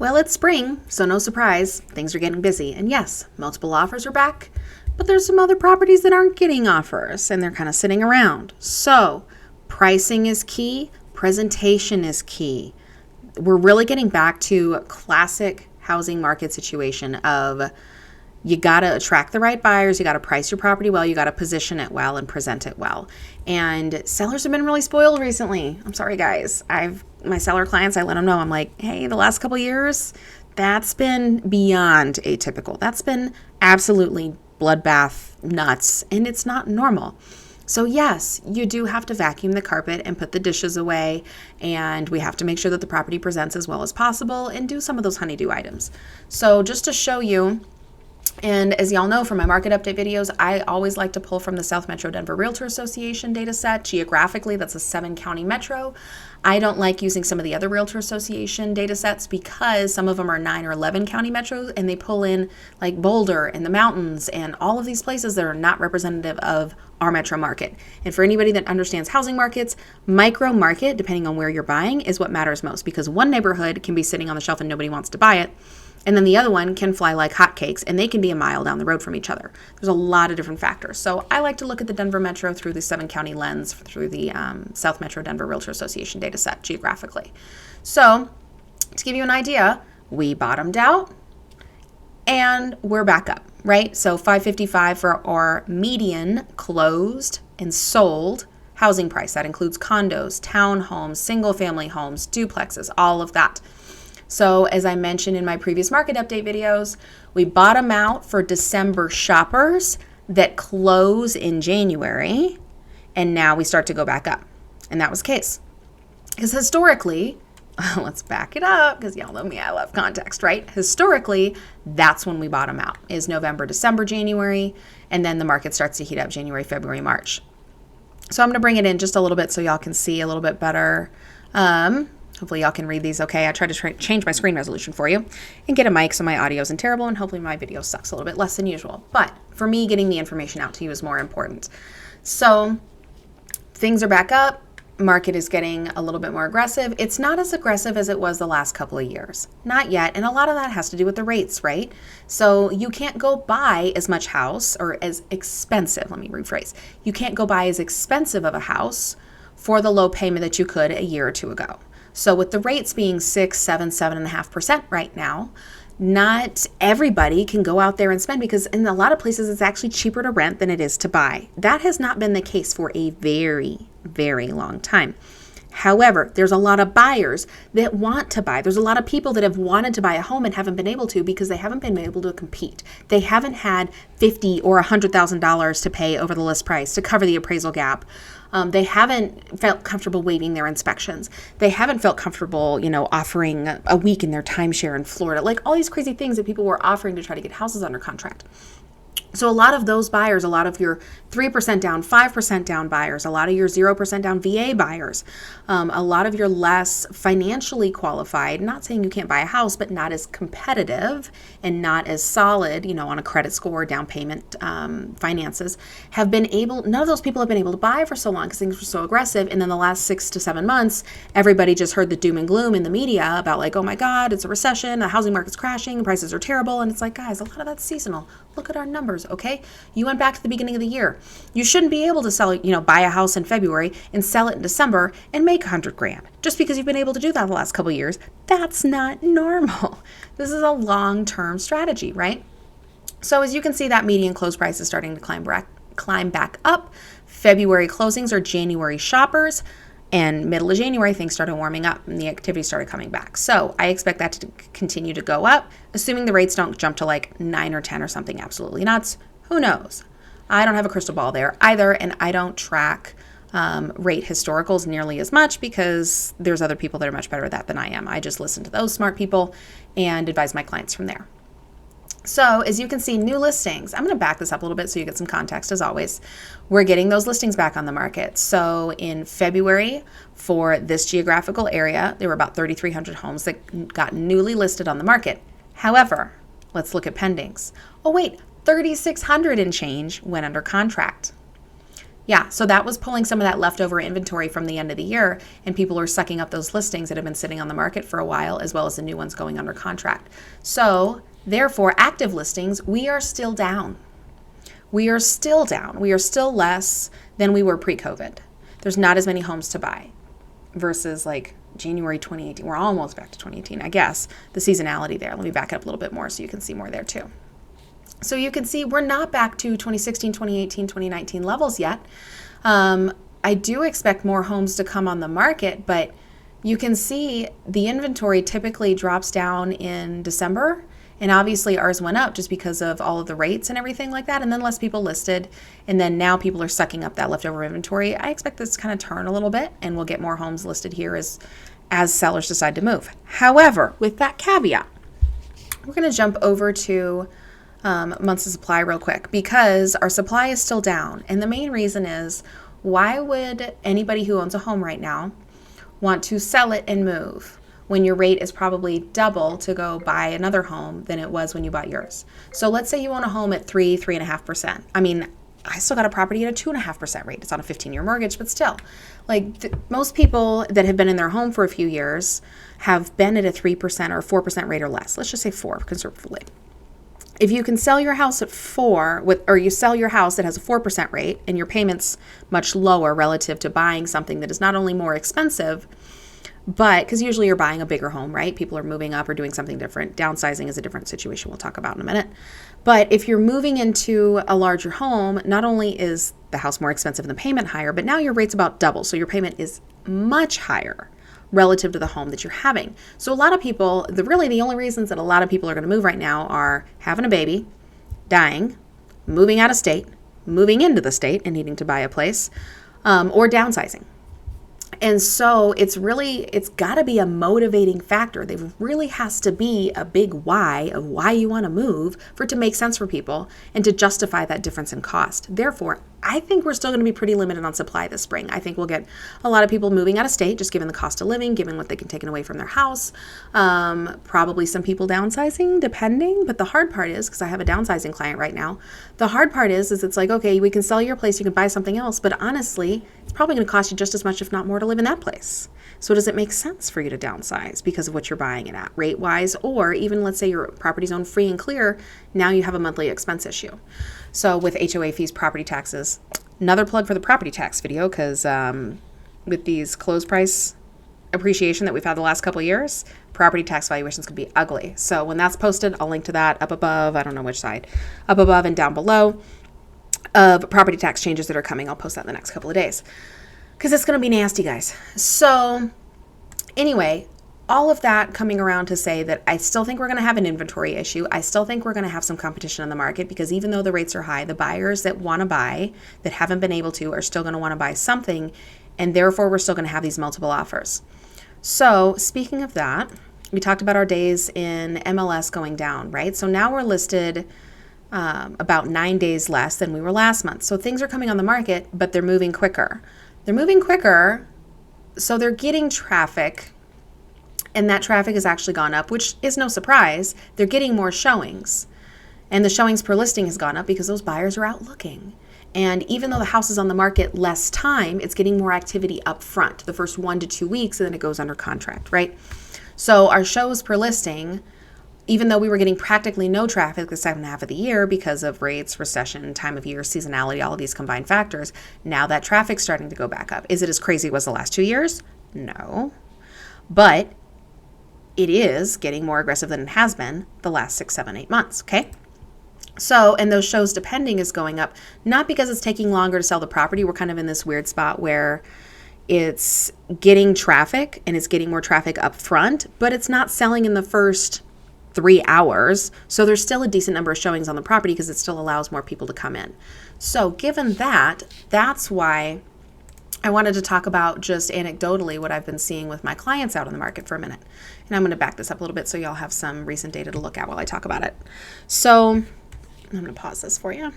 Well, it's spring, so no surprise, things are getting busy. And yes, multiple offers are back, but there's some other properties that aren't getting offers and they're kind of sitting around. So, pricing is key, presentation is key. We're really getting back to a classic housing market situation of you got to attract the right buyers, you got to price your property well, you got to position it well and present it well. And sellers have been really spoiled recently. I'm sorry, guys. My seller clients, I let them know, I'm like, hey, the last couple years, that's been beyond atypical. That's been absolutely bloodbath nuts, and it's not normal. So yes, you do have to vacuum the carpet and put the dishes away, and we have to make sure that the property presents as well as possible and do some of those honeydew items. So just to show you, and as y'all know from my market update videos, I always like to pull from the South Metro Denver Realtor Association data set. Geographically, that's a 7-county metro. I don't like using some of the other Realtor Association data sets because some of them are 9 or 11 county metros, and they pull in like Boulder and the mountains and all of these places that are not representative of our metro market. And for anybody that understands housing markets, micro market, depending on where you're buying, is what matters most, because one neighborhood can be sitting on the shelf and nobody wants to buy it. And then the other one can fly like hotcakes, and they can be a mile down the road from each other. There's a lot of different factors. So I like to look at the Denver Metro through the 7-county lens, through the South Metro Denver Realtor Association data set geographically. So to give you an idea, we bottomed out and we're back up, right? So 555 for our median closed and sold housing price. That includes condos, townhomes, single-family homes, duplexes, all of that. So as I mentioned in my previous market update videos, we bottom out for December shoppers that close in January, and now we start to go back up. And that was the case. Because historically, let's back it up, because y'all know me, I love context, right? Historically, that's when we bottom out, is November, December, January, and then the market starts to heat up January, February, March. So I'm going to bring it in just a little bit so y'all can see a little bit better. Hopefully y'all can read these okay. I tried to change my screen resolution for you and get a mic so my audio isn't terrible, and hopefully my video sucks a little bit less than usual. But for me, getting the information out to you is more important. So things are back up. Market is getting a little bit more aggressive. It's not as aggressive as it was the last couple of years. Not yet. And a lot of that has to do with the rates, right? So you can't go buy as much house, or as expensive, let me rephrase. You can't go buy as expensive of a house for the low payment that you could a year or two ago. So with the rates being 6, 7, 7.5% right now, not everybody can go out there and spend, because in a lot of places it's actually cheaper to rent than it is to buy. That has not been the case for a very, very long time. However, there's a lot of buyers that want to buy. There's a lot of people that have wanted to buy a home and haven't been able to because they haven't been able to compete. They haven't had $50,000 or $100,000 to pay over the list price to cover the appraisal gap. They haven't felt comfortable waiving their inspections. They haven't felt comfortable, offering a week in their timeshare in Florida, like all these crazy things that people were offering to try to get houses under contract. So a lot of those buyers, a lot of your 3% down, 5% down buyers, a lot of your 0% down VA buyers, a lot of your less financially qualified, not saying you can't buy a house, but not as competitive and not as solid, on a credit score, down payment, finances, none of those people have been able to buy for so long because things were so aggressive. And then the last 6 to 7 months, everybody just heard the doom and gloom in the media about like, oh my God, it's a recession, the housing market's crashing, prices are terrible. And it's like, guys, a lot of that's seasonal. Look at our numbers. Okay, you went back to the beginning of the year. You shouldn't be able to sell, buy a house in February and sell it in December and make $100,000 just because you've been able to do that the last couple of years. That's not normal. This is a long-term strategy, right? So as you can see, that median close price is starting to climb back up. February closings are January shoppers, and middle of January, things started warming up and the activity started coming back. So I expect that to continue to go up, assuming the rates don't jump to like 9 or 10 or something absolutely nuts. Who knows? I don't have a crystal ball there either, and I don't track rate historicals nearly as much because there's other people that are much better at that than I am. I just listen to those smart people and advise my clients from there. So as you can see, new listings, I'm going to back this up a little bit so you get some context as always. We're getting those listings back on the market. So in February, for this geographical area, there were about 3,300 homes that got newly listed on the market. However, let's look at pendings. Oh wait, 3,600 and change went under contract. Yeah, so that was pulling some of that leftover inventory from the end of the year, and people are sucking up those listings that have been sitting on the market for a while, as well as the new ones going under contract. So, therefore, active listings, we are still down. We are still down. We are still less than we were pre-COVID. There's not as many homes to buy versus like January 2018. We're almost back to 2018, I guess, the seasonality there. Let me back up a little bit more so you can see more there too. So you can see we're not back to 2016, 2018, 2019 levels yet. I do expect more homes to come on the market, but you can see the inventory typically drops down in December. And obviously ours went up just because of all of the rates and everything like that. And then less people listed. And then now people are sucking up that leftover inventory. I expect this to kind of turn a little bit and we'll get more homes listed here as sellers decide to move. However, with that caveat, we're going to jump over to months of supply real quick because our supply is still down. And the main reason is, why would anybody who owns a home right now want to sell it and move when your rate is probably double to go buy another home than it was when you bought yours? So let's say you own a home at 3.5%. I mean, I still got a property at a 2.5% rate. It's on a 15-year mortgage, but still, like most people that have been in their home for a few years have been at a 3% or 4% rate or less. Let's just say 4 conservatively. If you can sell your house at 4 or you sell your house that has a 4% rate and your payment's much lower relative to buying something that is not only more expensive, but because usually you're buying a bigger home, right? People are moving up or doing something different. Downsizing is a different situation we'll talk about in a minute. But if you're moving into a larger home, not only is the house more expensive and the payment higher, but now your rate's about double. So your payment is much higher relative to the home that you're having. So a lot of people, the only reasons that a lot of people are going to move right now are having a baby, dying, moving out of state, moving into the state and needing to buy a place, or downsizing. And so it's got to be a motivating factor. There really has to be a big why of why you want to move for it to make sense for people and to justify that difference in cost. Therefore, I think we're still going to be pretty limited on supply this spring. I think we'll get a lot of people moving out of state, just given the cost of living, given what they can take away from their house. Probably some people downsizing, depending. But the hard part is, because I have a downsizing client right now, the hard part is it's like, okay, we can sell your place, you can buy something else. But honestly, it's probably going to cost you just as much, if not more, to live in that place. So does it make sense for you to downsize because of what you're buying it at rate-wise? Or even let's say your property's owned free and clear, now you have a monthly expense issue. So with HOA fees, property taxes, another plug for the property tax video, because with these close price appreciation that we've had the last couple of years, property tax valuations could be ugly. So when that's posted, I'll link to that up above, I don't know which side, up above and down below of property tax changes that are coming. I'll post that in the next couple of days because it's going to be nasty, guys. So anyway, all of that coming around to say that I still think we're going to have an inventory issue. I still think we're going to have some competition in the market because even though the rates are high, the buyers that want to buy that haven't been able to are still going to want to buy something, and therefore we're still going to have these multiple offers. So speaking of that, we talked about our days in MLS going down, right? So now we're listed about 9 days less than we were last month. So things are coming on the market, but they're moving quicker. They're moving quicker, so they're getting traffic. And that traffic has actually gone up, which is no surprise. They're getting more showings. And the showings per listing has gone up because those buyers are out looking. And even though the house is on the market less time, it's getting more activity up front, the first 1 to 2 weeks, and then it goes under contract, right? So our shows per listing, even though we were getting practically no traffic the second half of the year because of rates, recession, time of year, seasonality, all of these combined factors, now that traffic's starting to go back up. Is it as crazy as the last 2 years? No. But it is getting more aggressive than it has been the last 6, 7, 8 months, okay? So, and those shows depending is going up, not because it's taking longer to sell the property. We're kind of in this weird spot where it's getting traffic and it's getting more traffic up front, but it's not selling in the first 3 hours. So there's still a decent number of showings on the property because it still allows more people to come in. So given that, that's why I wanted to talk about just anecdotally what I've been seeing with my clients out in the market for a minute. And I'm going to back this up a little bit so y'all have some recent data to look at while I talk about it. So I'm going to pause this for you.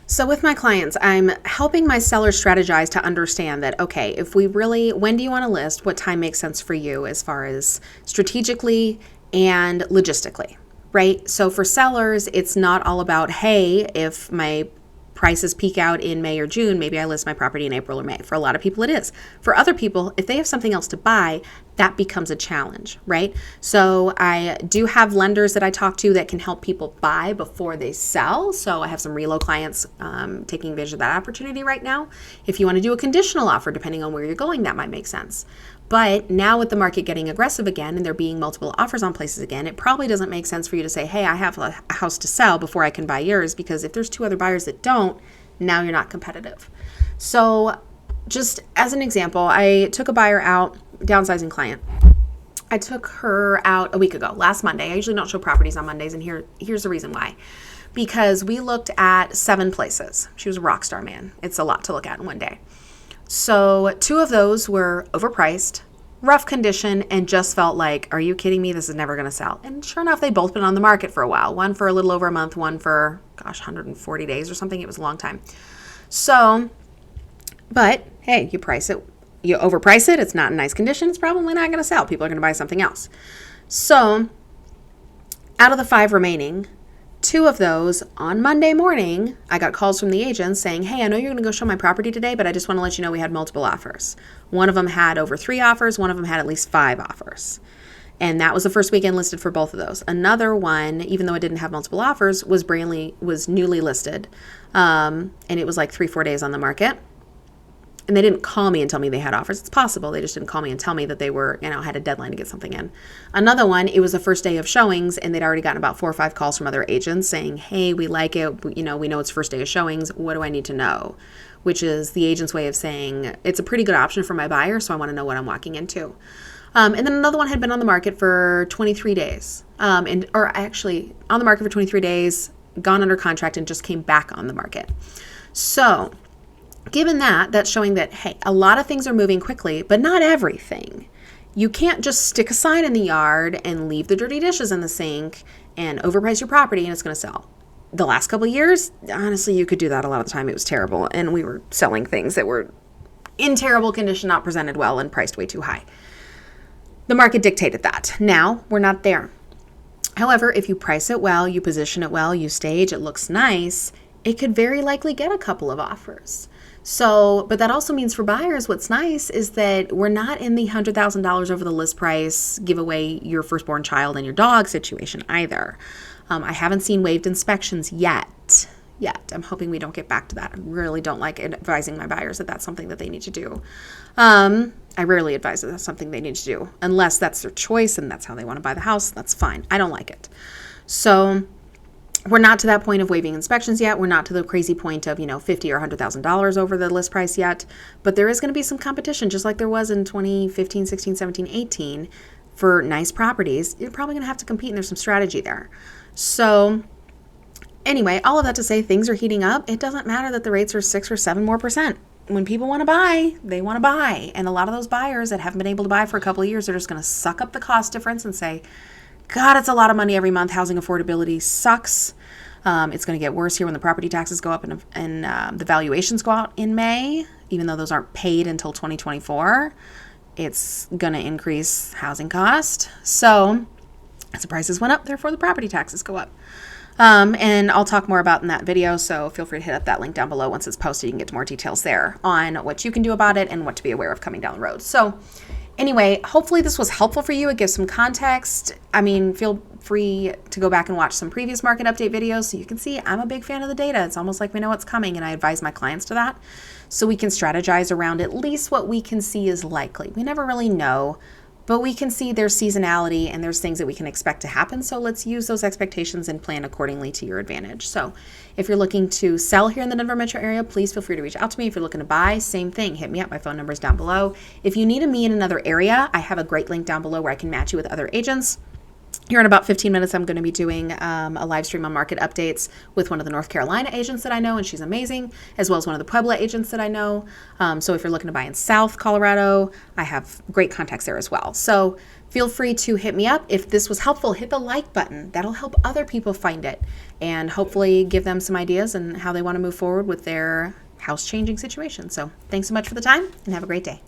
So with my clients, I'm helping my sellers strategize to understand that, okay, if we really, when do you want to list? What time makes sense for you as far as strategically and logistically, right? So for sellers, it's not all about, hey, if my prices peak out in May or June, maybe I list my property in April or May. For a lot of people, it is. For other people, if they have something else to buy, that becomes a challenge, right? So I do have lenders that I talk to that can help people buy before they sell. So I have some relo clients taking advantage of that opportunity right now. If you want to do a conditional offer, depending on where you're going, that might make sense. But now with the market getting aggressive again and there being multiple offers on places again, it probably doesn't make sense for you to say, hey, I have a house to sell before I can buy yours, because if there's 2 other buyers that don't, now you're not competitive. So just as an example, I took a buyer out, downsizing client. I took her out a week ago, last Monday. I usually don't show properties on Mondays, and here's the reason why. Because we looked at 7 places. She was a rock star, man. It's a lot to look at in one day. So 2 of those were overpriced, rough condition, and just felt like, are you kidding me? This is never going to sell. And sure enough, they'd both been on the market for a while. One for a little over a month, one for, 140 days or something. It was a long time. So, but hey, you overprice it. It's not in nice condition. It's probably not going to sell. People are going to buy something else. So out of the 5 remaining, 2 of those on Monday morning, I got calls from the agents saying, hey, I know you're going to go show my property today, but I just want to let you know we had multiple offers. One of them had over 3 offers. One of them had at least 5 offers. And that was the first weekend listed for both of those. Another one, even though it didn't have multiple offers, was newly listed. And it was like 3-4 days on the market. And they didn't call me and tell me they had offers. It's possible. They just didn't call me and tell me that they were, had a deadline to get something in. Another one, it was the first day of showings, and they'd already gotten about 4 or 5 calls from other agents saying, hey, we like it. We know it's first day of showings. What do I need to know? Which is the agent's way of saying, it's a pretty good option for my buyer, so I want to know what I'm walking into. And then another one had been on the market for 23 days. Actually on the market for 23 days, gone under contract, and just came back on the market. So given that, that's showing that, hey, a lot of things are moving quickly, but not everything. You can't just stick a sign in the yard and leave the dirty dishes in the sink and overprice your property and it's going to sell. The last couple of years, honestly, you could do that a lot of the time. It was terrible. And we were selling things that were in terrible condition, not presented well, and priced way too high. The market dictated that. Now we're not there. However, if you price it well, you position it well, you stage, it looks nice, it could very likely get a couple of offers. So, but that also means for buyers, what's nice is that we're not in the $100,000 over the list price, give away your firstborn child and your dog situation either. I haven't seen waived inspections yet. I'm hoping we don't get back to that. I really don't like advising my buyers that that's something that they need to do. I rarely advise that that's something they need to do, unless that's their choice and that's how they want to buy the house. That's fine. I don't like it. So we're not to that point of waiving inspections yet. We're not to the crazy point of, $50,000 or $100,000 over the list price yet. But there is going to be some competition, just like there was in 2015, 16, 17, 18 for nice properties. You're probably going to have to compete, and there's some strategy there. So anyway, all of that to say, things are heating up. It doesn't matter that the rates are 6 or 7 more percent. When people want to buy, they want to buy. And a lot of those buyers that haven't been able to buy for a couple of years are just going to suck up the cost difference and say, God, it's a lot of money every month. Housing affordability sucks. It's going to get worse here when the property taxes go up and the valuations go out in May, even though those aren't paid until 2024. It's going to increase housing cost. So as the prices went up, therefore the property taxes go up. And I'll talk more about in that video, so feel free to hit up that link down below. Once it's posted, you can get to more details there on what you can do about it and what to be aware of coming down the road. So anyway, hopefully this was helpful for you. It gives some context. Feel free to go back and watch some previous market update videos so you can see I'm a big fan of the data. It's almost like we know what's coming, and I advise my clients to that so we can strategize around at least what we can see is likely. We never really know, but we can see there's seasonality and there's things that we can expect to happen. So let's use those expectations and plan accordingly to your advantage. So if you're looking to sell here in the Denver metro area, please feel free to reach out to me. If you're looking to buy, same thing. Hit me up. My phone number is down below. If you need me in another area, I have a great link down below where I can match you with other agents. Here in about 15 minutes, I'm going to be doing a live stream on market updates with one of the North Carolina agents that I know, and she's amazing, as well as one of the Puebla agents that I know. So if you're looking to buy in South Colorado, I have great contacts there as well. So feel free to hit me up. If this was helpful, hit the like button. That'll help other people find it and hopefully give them some ideas and how they want to move forward with their house changing situation. So thanks so much for the time and have a great day.